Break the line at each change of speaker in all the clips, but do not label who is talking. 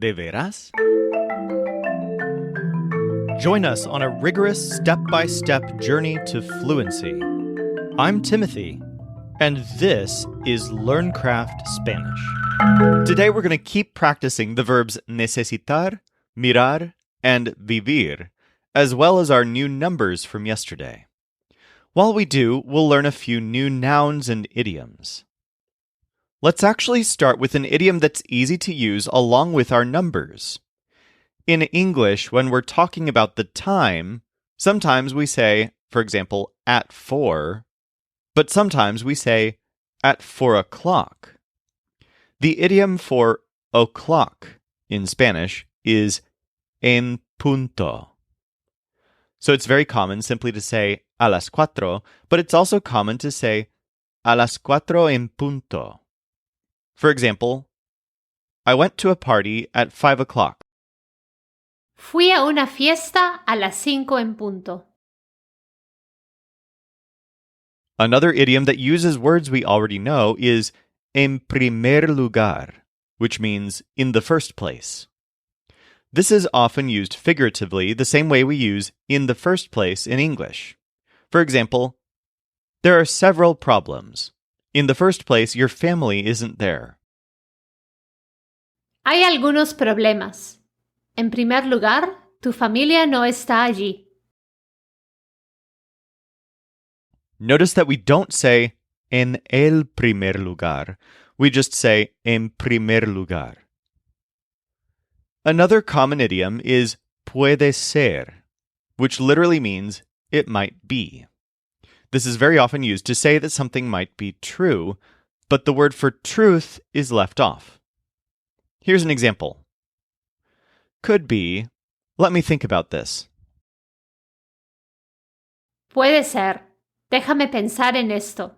¿De veras? Join us on a rigorous step-by-step journey to fluency. I'm Timothy, and this is LearnCraft Spanish. Today we're going to keep practicing the verbs necesitar, mirar, and vivir, as well as our new numbers from yesterday. While we do, we'll learn a few new nouns and idioms. Let's actually start with an idiom that's easy to use along with our numbers. In English, when we're talking about the time, sometimes we say, for example, at 4, but sometimes we say at 4 o'clock. The idiom for o'clock in Spanish is en punto. So it's very common simply to say a las cuatro, but it's also common to say a las cuatro en punto. For example, I went to a party at 5 o'clock.
Fui a una fiesta a las 5 en punto.
Another idiom that uses words we already know is en primer lugar, which means in the first place. This is often used figuratively the same way we use in the first place in English. For example, there are several problems. In the first place, your family isn't there.
Hay algunos problemas. En primer lugar, tu familia no está allí.
Notice that we don't say en el primer lugar. We just say en primer lugar. Another common idiom is puede ser, which literally means it might be. This is very often used to say that something might be true, but the word for truth is left off. Here's an example. Could be, let me think about this.
Puede ser. Déjame pensar en esto.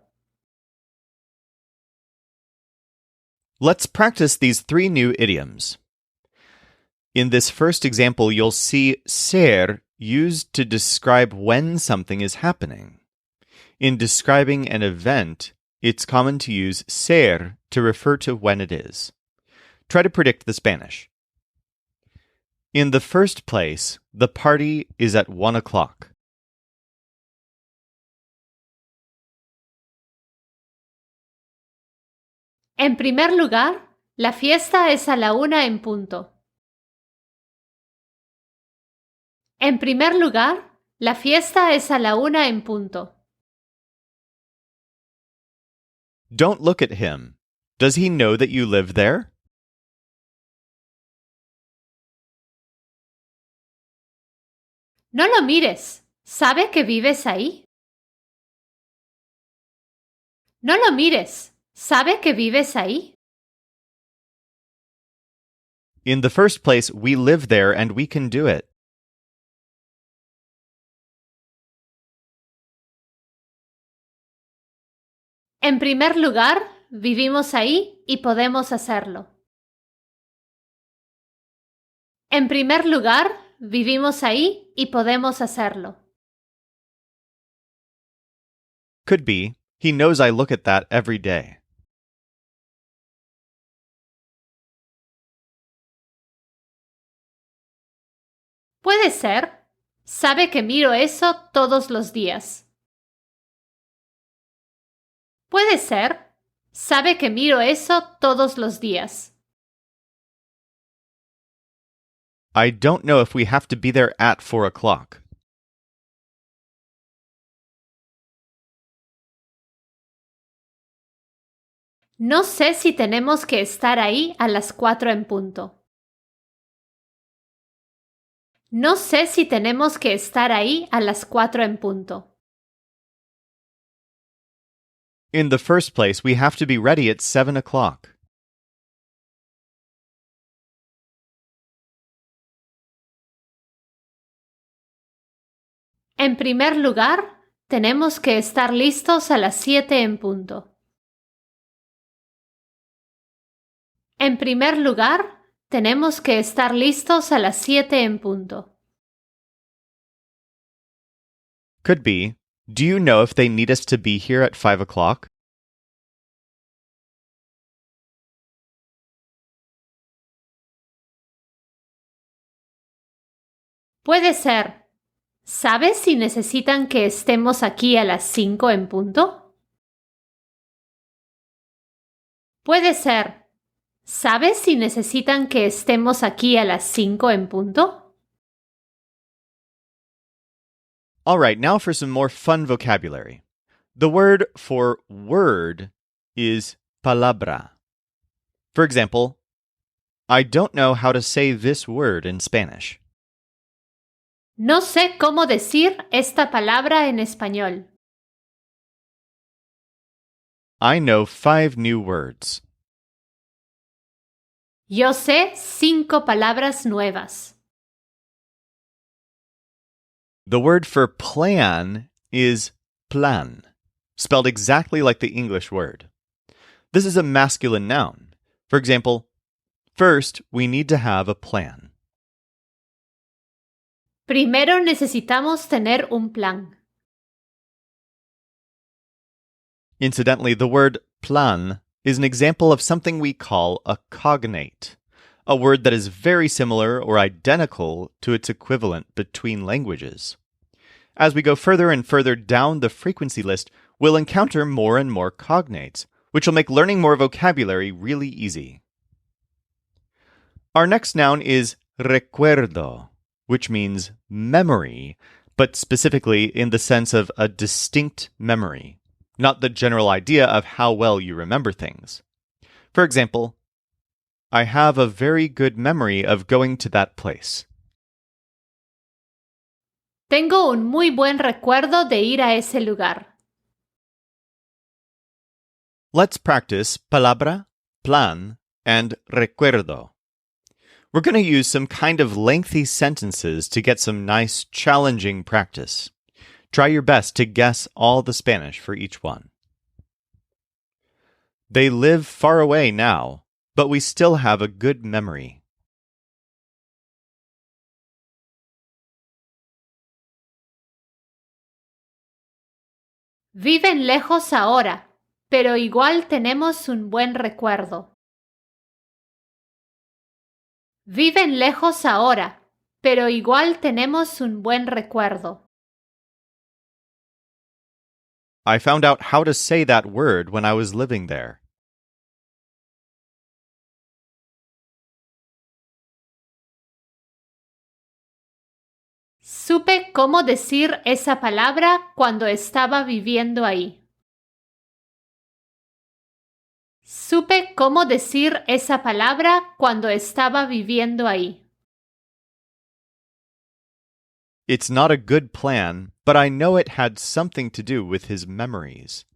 Let's practice these 3 new idioms. In this first example, you'll see ser used to describe when something is happening. In describing an event, it's common to use ser to refer to when it is. Try to predict the Spanish. In the first place, the party is at 1 o'clock.
En primer lugar, la fiesta es a la 1 en punto. En primer lugar, la fiesta es a la 1 en punto.
Don't look at him. Does he know that you live there?
No lo mires. ¿Sabe que vives ahí? No lo mires. ¿Sabe que vives ahí?
In the first place, we live there and we can do it.
En primer lugar, vivimos ahí y podemos hacerlo. En primer lugar, vivimos ahí y podemos hacerlo.
Could be, he knows I look at that every day.
Puede ser. Sabe que miro eso todos los días. Puede ser. Sabe que miro eso todos los días.
I don't know if we have to be there at 4 o'clock.
No sé si tenemos que estar ahí a las 4 en punto. No sé si tenemos que estar ahí a las 4 en punto.
In the first place, we have to be ready at 7 o'clock.
En primer lugar, tenemos que estar listos a las 7 en punto. En primer lugar, tenemos que estar listos a las 7 en punto.
Could be, do you know if they need us to be here at 5 o'clock?
Puede ser. ¿Sabes si necesitan que estemos aquí a las 5 en punto? Puede ser. ¿Sabes si necesitan que estemos aquí a las 5 en punto?
All right, now for some more fun vocabulary. The word for word is palabra. For example, I don't know how to say this word in Spanish.
No sé cómo decir esta palabra en español.
I know 5 new words.
Yo sé 5 palabras nuevas.
The word for plan is plan, spelled exactly like the English word. This is a masculine noun. For example, first, we need to have a plan.
Primero necesitamos tener un plan.
Incidentally, the word plan is an example of something we call a cognate, a word that is very similar or identical to its equivalent between languages. As we go further and further down the frequency list, we'll encounter more and more cognates, which will make learning more vocabulary really easy. Our next noun is recuerdo, which means memory, but specifically in the sense of a distinct memory, not the general idea of how well you remember things. For example, I have a very good memory of going to that place.
Tengo un muy buen recuerdo de ir a ese lugar.
Let's practice palabra, plan, and recuerdo. We're going to use some kind of lengthy sentences to get some nice, challenging practice. Try your best to guess all the Spanish for each one. They live far away now, but we still have a good memory.
Viven lejos ahora, pero igual tenemos un buen recuerdo. Viven lejos ahora, pero igual tenemos un buen recuerdo.
I found out how to say that word when I was living there.
Supe cómo decir esa palabra cuando estaba viviendo ahí. Supe cómo decir esa palabra cuando estaba viviendo ahí.
It's not a good plan, but I know it had something to do with his memories.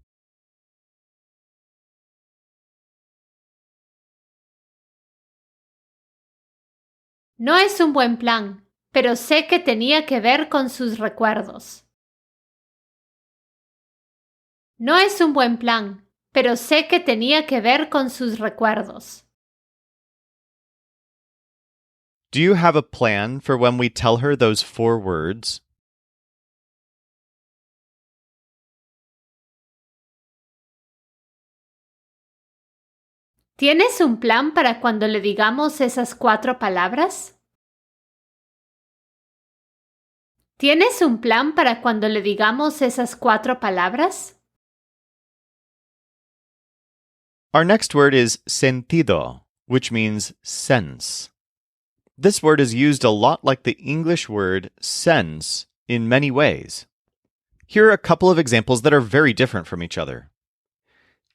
No es un buen plan, pero sé que tenía que ver con sus recuerdos. No es un buen plan, pero sé que tenía que ver con sus recuerdos.
Do you have a plan for when we tell her those 4 words?
¿Tienes un plan para cuando le digamos esas 4 palabras? ¿Tienes un plan para cuando le digamos esas 4 palabras?
Our next word is sentido, which means sense. This word is used a lot like the English word sense in many ways. Here are a couple of examples that are very different from each other.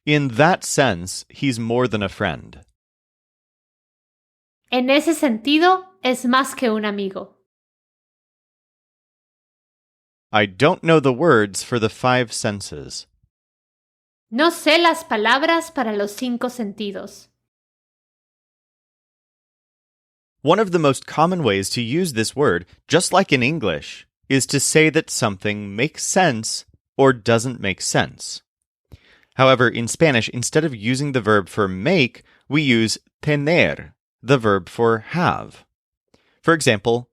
In that sense, he's more than a friend.
En ese sentido, es más que un amigo.
I don't know the words for the 5 senses.
No sé las palabras para los 5 sentidos.
One of the most common ways to use this word, just like in English, is to say that something makes sense or doesn't make sense. However, in Spanish, instead of using the verb for make, we use tener, the verb for have. For example,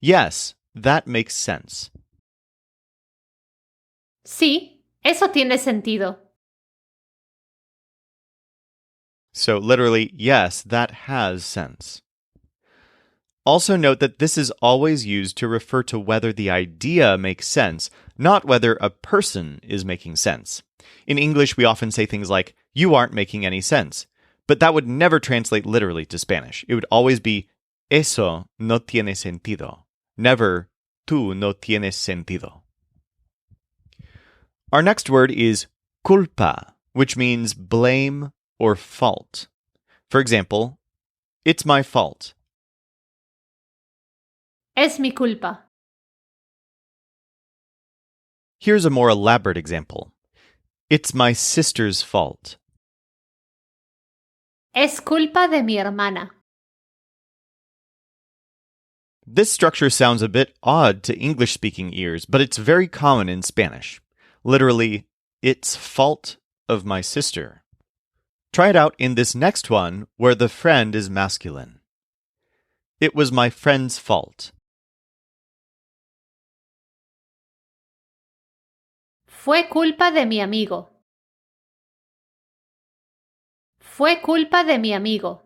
yes, that makes sense.
Sí, eso tiene sentido.
So literally, yes, that has sense. Also note that this is always used to refer to whether the idea makes sense, not whether a person is making sense. In English, we often say things like, "You aren't making any sense," but that would never translate literally to Spanish. It would always be, "Eso no tiene sentido." Never, "Tú no tienes sentido." Our next word is culpa, which means blame or fault. For example, "It's my fault."
Es mi culpa.
Here's a more elaborate example. "It's my sister's fault."
Es culpa de mi hermana.
This structure sounds a bit odd to English-speaking ears, but it's very common in Spanish. Literally, "it's fault of my sister." Try it out in this next one, where the friend is masculine. "It was my friend's fault."
Fue culpa de mi amigo. Fue culpa de mi amigo.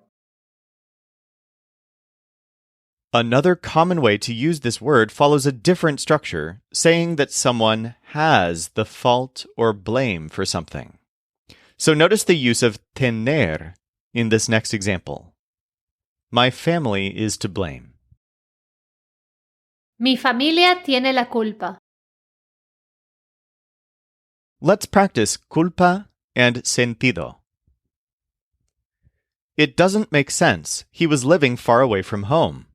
Another common way to use this word follows a different structure, saying that someone has the fault or blame for something. So notice the use of tener in this next example. My family is to blame.
Mi familia tiene la culpa.
Let's practice culpa and sentido. It doesn't make sense. He was living far away from home.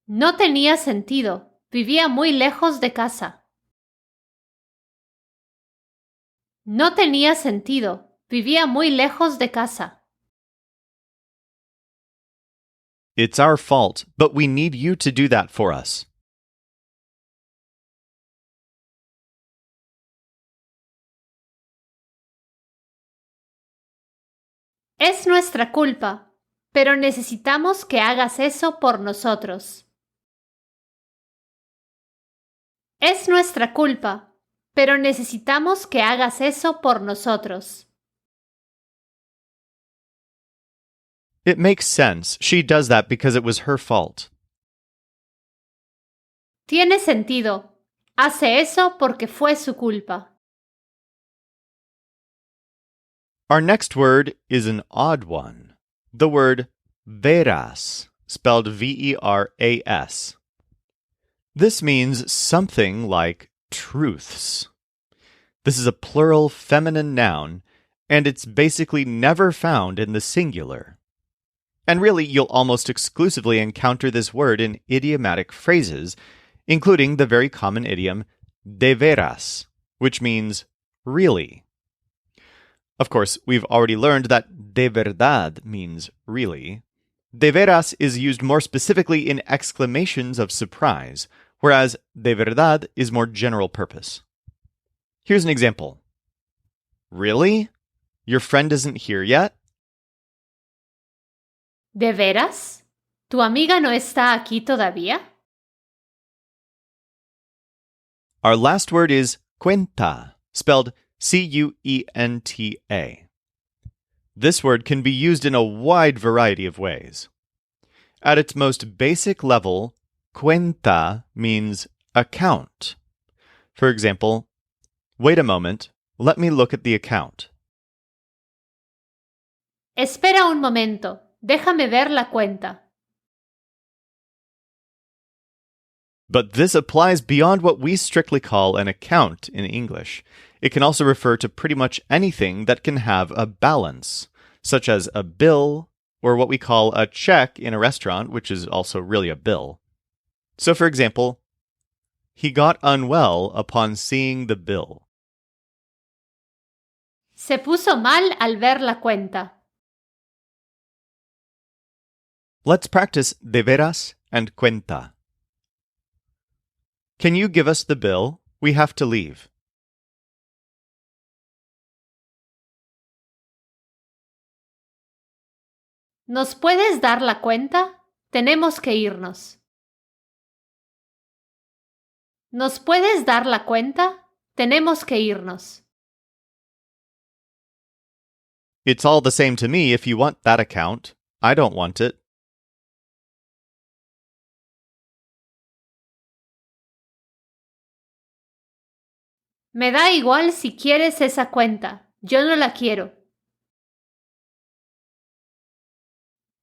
No tenía sentido. Vivía muy lejos de casa. No tenía sentido. Vivía muy lejos de casa.
It's our fault, but we need you to do that for us.
Es nuestra culpa, pero necesitamos que hagas eso por nosotros. Es nuestra culpa, pero necesitamos que hagas eso por nosotros.
It makes sense. She does that because it was her fault.
Tiene sentido. Hace eso porque fue su culpa.
Our next word is an odd one. The word veras, spelled V-E-R-A-S. This means something like truths. This is a plural feminine noun, and it's basically never found in the singular. And really, you'll almost exclusively encounter this word in idiomatic phrases, including the very common idiom de veras, which means really. Of course, we've already learned that de verdad means really. De veras is used more specifically in exclamations of surprise, whereas de verdad is more general purpose. Here's an example. Really? Your friend isn't here yet?
¿De veras? ¿Tu amiga no está aquí todavía?
Our last word is cuenta, spelled C-U-E-N-T-A. This word can be used in a wide variety of ways. At its most basic level, cuenta means account. For example, wait a moment, let me look at the account.
Espera un momento, déjame ver la cuenta.
But this applies beyond what we strictly call an account in English. It can also refer to pretty much anything that can have a balance, such as a bill, or what we call a check in a restaurant, which is also really a bill. So, for example, he got unwell upon seeing the bill.
Se puso mal al ver la cuenta.
Let's practice de veras and cuenta. Can you give us the bill? We have to leave.
¿Nos puedes dar la cuenta? Tenemos que irnos. ¿Nos puedes dar la cuenta? Tenemos que irnos.
It's all the same to me if you want that account. I don't want it.
Me da igual si quieres esa cuenta. Yo no la quiero.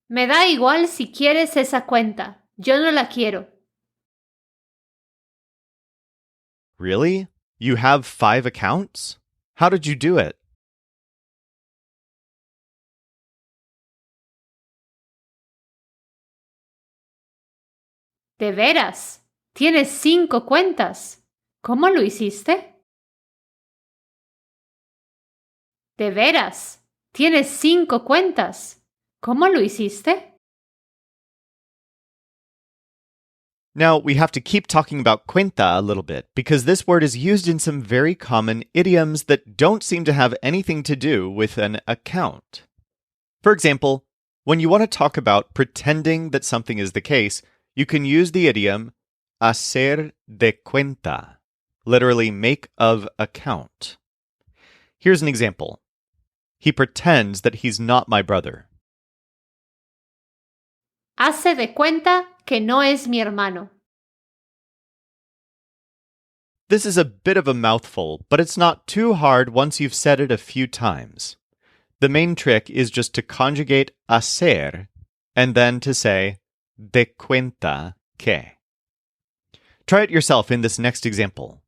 Me da igual si quieres esa cuenta. Yo no la quiero.
Really? You have 5 accounts? How did you do it?
¿De veras? ¿Tienes 5 cuentas? ¿Cómo lo hiciste? ¿De veras? ¿Tienes 5 cuentas? ¿Cómo lo hiciste?
Now, we have to keep talking about cuenta a little bit because this word is used in some very common idioms that don't seem to have anything to do with an account. For example, when you want to talk about pretending that something is the case, you can use the idiom hacer de cuenta, literally make of account. Here's an example. He pretends that he's not my brother.
Hace de cuenta que no es mi hermano.
This is a bit of a mouthful, but it's not too hard once you've said it a few times. The main trick is just to conjugate hacer and then to say de cuenta que. Try it yourself in this next example.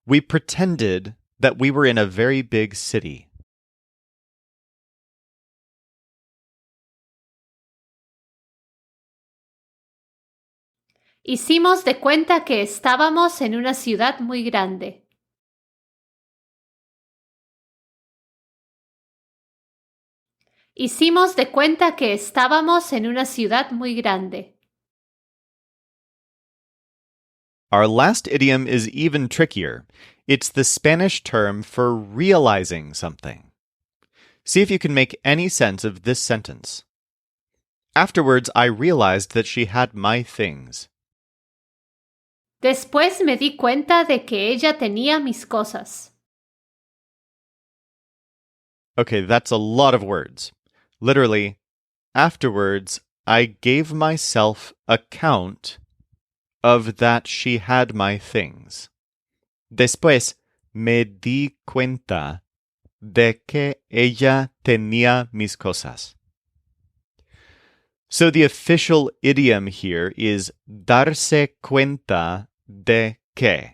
We pretended that we were in a very big city.
Hicimos de cuenta que estábamos en una ciudad muy grande. Hicimos de cuenta que estábamos en una ciudad muy grande.
Our last idiom is even trickier. It's the Spanish term for realizing something. See if you can make any sense of this sentence. Afterwards, I realized that she had my things.
Después me di cuenta de que ella tenía mis cosas.
Okay, that's a lot of words. Literally, afterwards, I gave myself account of that she had my things. Después, me di cuenta de que ella tenía mis cosas. So the official idiom here is darse cuenta de que.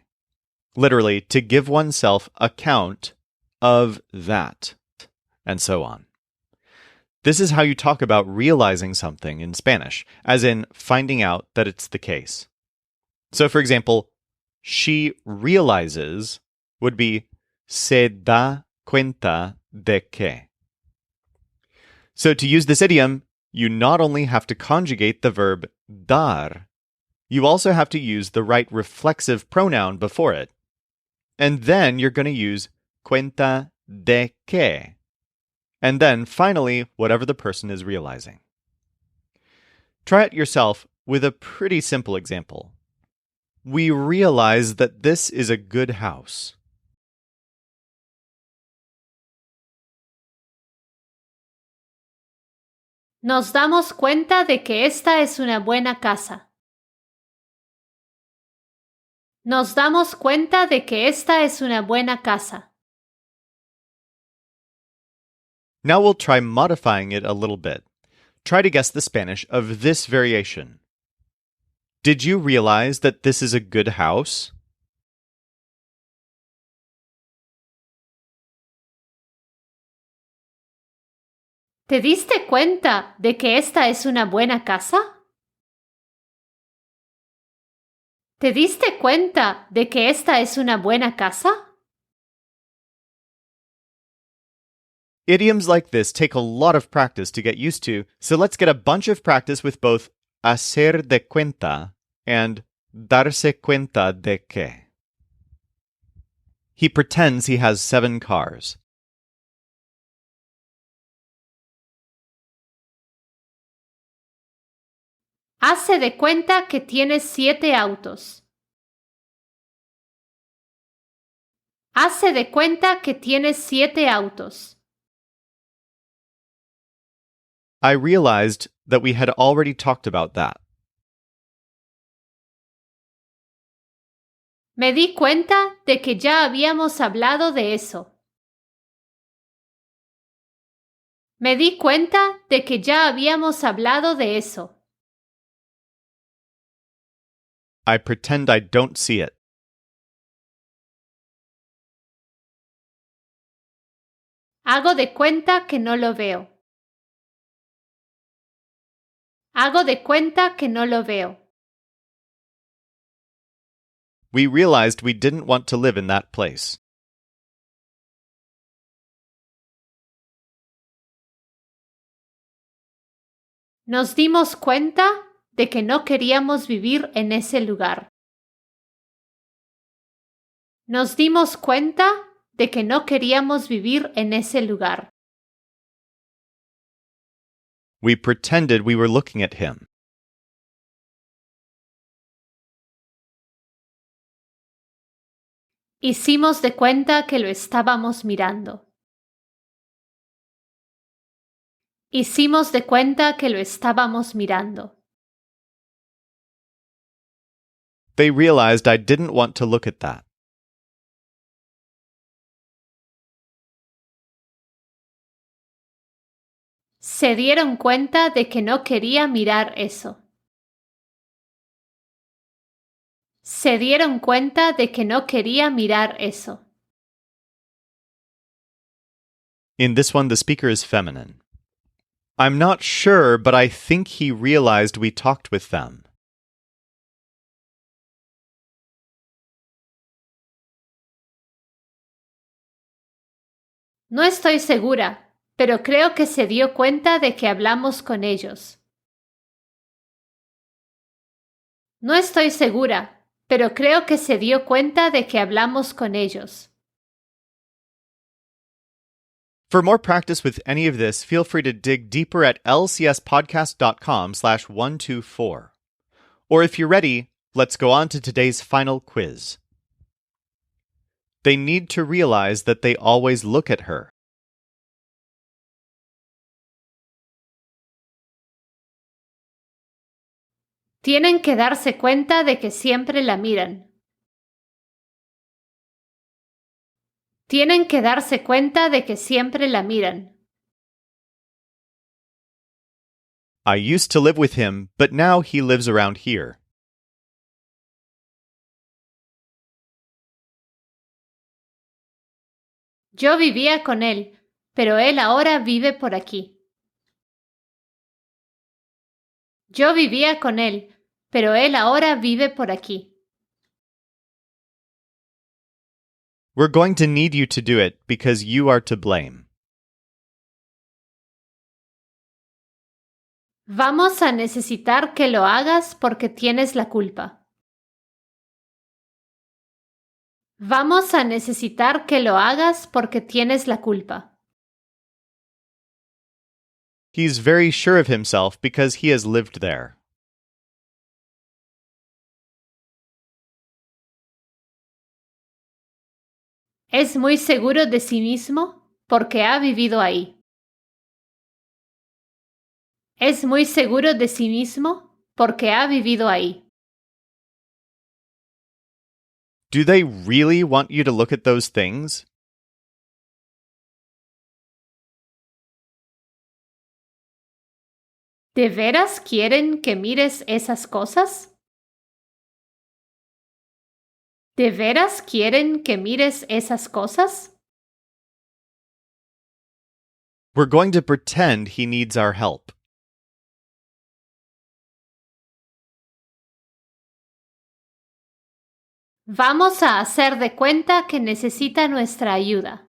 Literally, to give oneself account of that, and so on. This is how you talk about realizing something in Spanish, as in finding out that it's the case. So, for example, she realizes would be se da cuenta de que. So, to use this idiom, you not only have to conjugate the verb dar, you also have to use the right reflexive pronoun before it. And then you're going to use cuenta de que. And then, finally, whatever the person is realizing. Try it yourself with a pretty simple example. We realize that this is a good house.
Nos damos cuenta de que esta es una buena casa. Nos damos cuenta de que esta es una buena casa.
Now we'll try modifying it a little bit. Try to guess the Spanish of this variation. Did you realize that this is a good house?
¿Te diste cuenta de que esta es una buena casa? ¿Te diste cuenta de que esta es una buena casa?
Idioms like this take a lot of practice to get used to, so let's get a bunch of practice with both hacer de cuenta and darse cuenta de que. He pretends he has 7 cars.
Hace de cuenta que tienes 7 autos. Hace de cuenta que tienes 7 autos.
I realized that we had already talked about that.
Me di cuenta de que ya habíamos hablado de eso. Me di cuenta de que ya habíamos hablado de eso.
I pretend I don't see it.
Hago de cuenta que no lo veo. Hago de cuenta que no lo veo.
We realized we didn't want to live in that place.
Nos dimos cuenta de que no queríamos vivir en ese lugar. Nos dimos cuenta de que no queríamos vivir en ese lugar.
We pretended we were looking at him.
Hicimos de cuenta que lo estábamos mirando. Hicimos de cuenta que lo estábamos mirando.
They realized I didn't want to look at that.
Se dieron cuenta de que no quería mirar eso. Se dieron cuenta de que no quería mirar eso.
In this one, the speaker is feminine. I'm not sure, but I think he realized we talked with them.
No estoy segura, pero creo que se dio cuenta de que hablamos con ellos. No estoy segura, pero creo que se dio cuenta de que hablamos con ellos.
For more practice with any of this, feel free to dig deeper at lcspodcast.com/124. Or if you're ready, let's go on to today's final quiz. They need to realize that they always look at her.
Tienen que darse cuenta de que siempre la miran. Tienen que darse cuenta de que siempre la miran.
I used to live with him, but now he lives around here.
Yo vivía con él, pero él ahora vive por aquí. Yo vivía con él, pero él ahora vive por aquí.
We're going to need you to do it because you are to blame.
Vamos a necesitar que lo hagas porque tienes la culpa. Vamos a necesitar que lo hagas porque tienes la culpa.
He's very sure of himself because he has lived there.
Es muy seguro de sí mismo porque ha vivido ahí. Es muy seguro de sí mismo porque ha vivido ahí.
Do they really want you to look at those things?
¿De veras quieren que mires esas cosas? ¿De veras quieren que mires esas cosas?
We're going to pretend he needs our help.
Vamos a hacer de cuenta que necesita nuestra ayuda.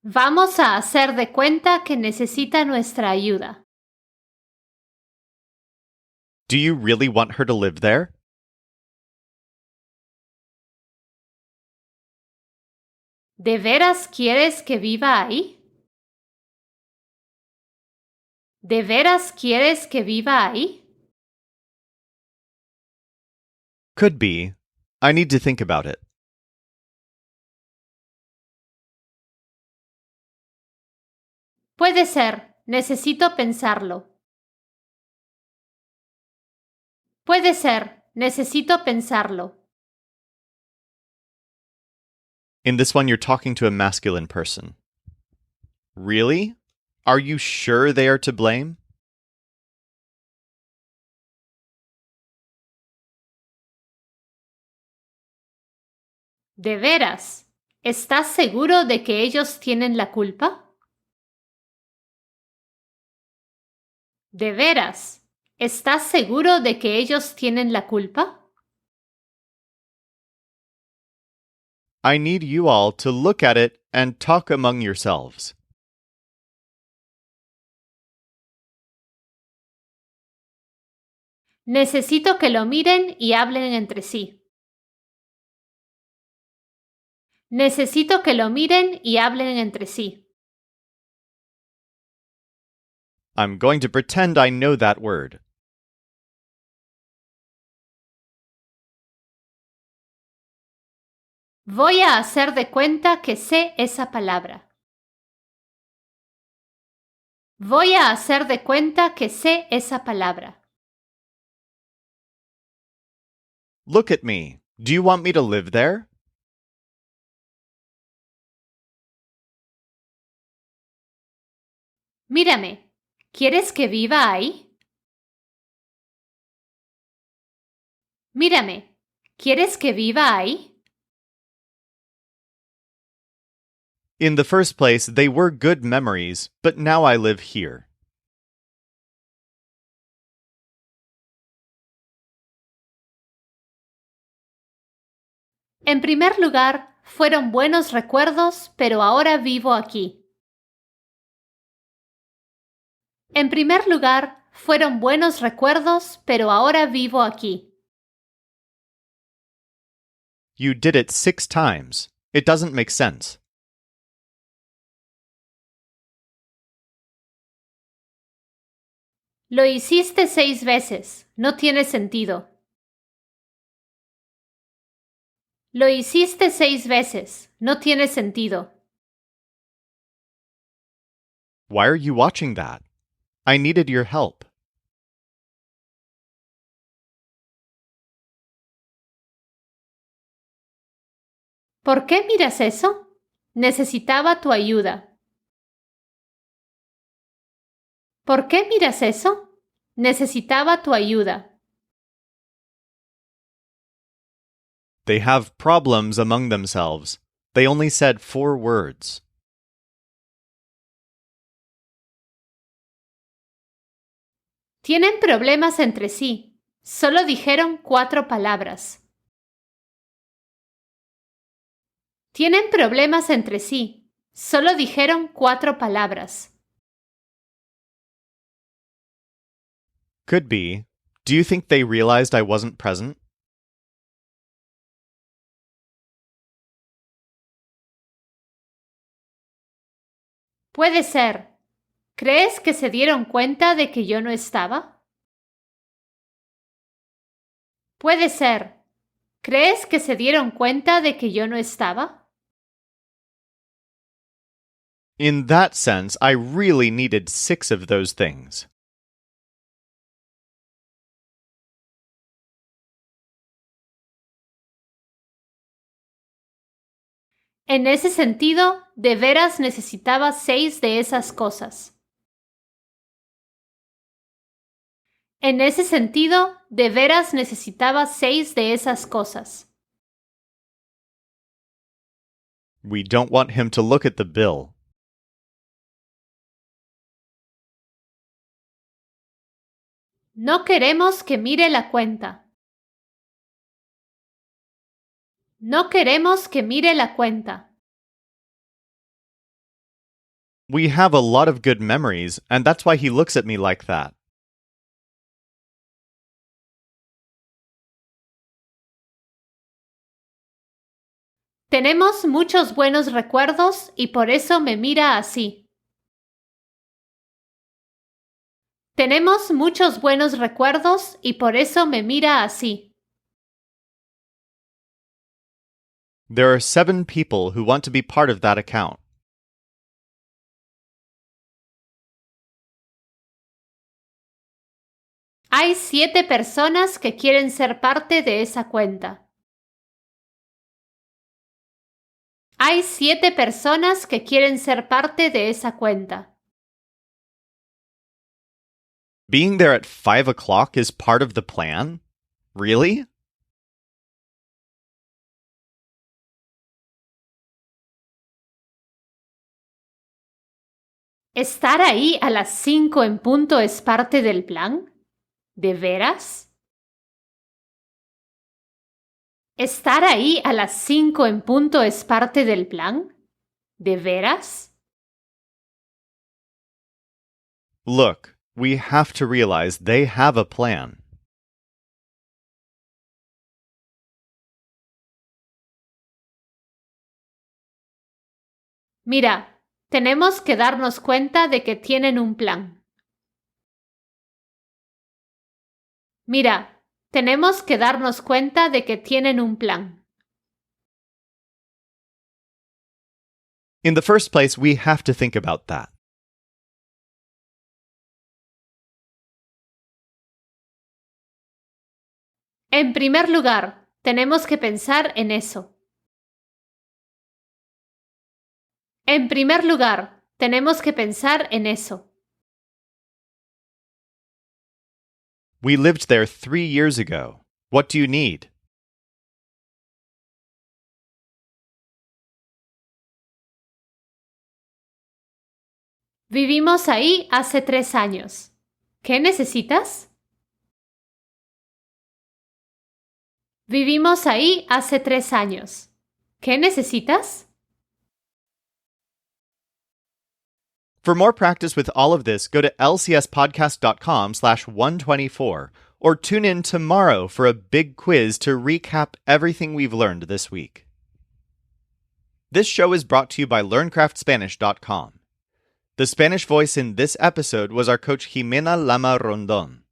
Vamos a hacer de cuenta que necesita nuestra ayuda.
Do you really want her to live there?
¿De veras quieres que viva ahí? ¿De veras quieres que viva ahí?
Could be. I need to think about it.
Puede ser, necesito pensarlo. Puede ser, necesito pensarlo.
In this one, you're talking to a masculine person. Really? Are you sure they are to blame?
¿De veras? ¿Estás seguro de que ellos tienen la culpa? ¿De veras? ¿Estás seguro de que ellos tienen la culpa?
I need you all to look at it and talk among yourselves.
Necesito que lo miren y hablen entre sí. Necesito que lo miren y hablen entre sí.
I'm going to pretend I know that word.
Voy a hacer de cuenta que sé esa palabra. Voy a hacer de cuenta que sé esa palabra.
Look at me. Do you want me to live there?
Mírame. ¿Quieres que viva ahí? Mírame. ¿Quieres que viva ahí?
In the first place, they were good memories, but now I live here.
En primer lugar, fueron buenos recuerdos, pero ahora vivo aquí. En primer lugar, fueron buenos recuerdos, pero ahora vivo aquí.
You did it 6 times. It doesn't make sense.
Lo hiciste 6 veces. No tiene sentido. Lo hiciste 6 veces. No tiene sentido.
Why are you watching that? I needed your help.
¿Por qué miras eso? Necesitaba tu ayuda. ¿Por qué miras eso? Necesitaba tu ayuda.
They have problems among themselves. They only said 4 words.
Tienen problemas entre sí. Solo dijeron 4 palabras. Tienen problemas entre sí. Solo dijeron 4 palabras.
Could be. Do you think they realized I wasn't present?
Puede ser. ¿Crees que se dieron cuenta de que yo no estaba? Puede ser. ¿Crees que se dieron cuenta de que yo no estaba?
In that sense, I really needed 6 of those things.
En ese sentido, de veras necesitaba 6 de esas cosas. En ese sentido, de veras necesitaba 6 de esas cosas.
We don't want him to look at the bill.
No queremos que mire la cuenta. No queremos que mire la cuenta.
We have a lot of good memories, and that's why he looks at me like that.
Tenemos muchos buenos recuerdos y por eso me mira así. Tenemos muchos buenos recuerdos y por eso me mira así.
There are 7 people who want to be part of that account.
Hay 7 personas que quieren ser parte de esa cuenta. Hay 7 personas que quieren ser parte de esa cuenta.
Being there at 5 o'clock is part of the plan? Really?
¿Estar ahí a las 5 en punto es parte del plan? ¿De veras? ¿Estar ahí a las 5 en punto es parte del plan? ¿De veras?
Look, we have to realize they have a plan.
Mira, tenemos que darnos cuenta de que tienen un plan. Mira, tenemos que darnos cuenta de que tienen un plan.
In the first place, we have to think about that.
En primer lugar, tenemos que pensar en eso. En primer lugar, tenemos que pensar en eso.
We lived there 3 years ago. What do you need?
Vivimos ahí hace 3 años. ¿Qué necesitas? Vivimos ahí hace 3 años. ¿Qué necesitas?
For more practice with all of this, go to lcspodcast.com/124 or tune in tomorrow for a big quiz to recap everything we've learned this week. This show is brought to you by LearnCraftSpanish.com. The Spanish voice in this episode was our coach Jimena Lama Rondon.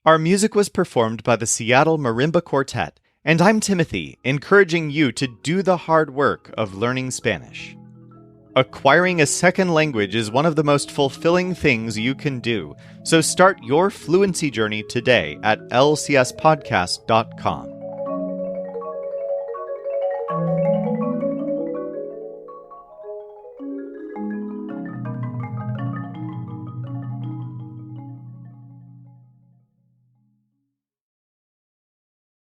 Our music was performed by the Seattle Marimba Quartet, and I'm Timothy, encouraging you to do the hard work of learning Spanish. Acquiring a second language is one of the most fulfilling things you can do, so start your fluency journey today at lcspodcast.com.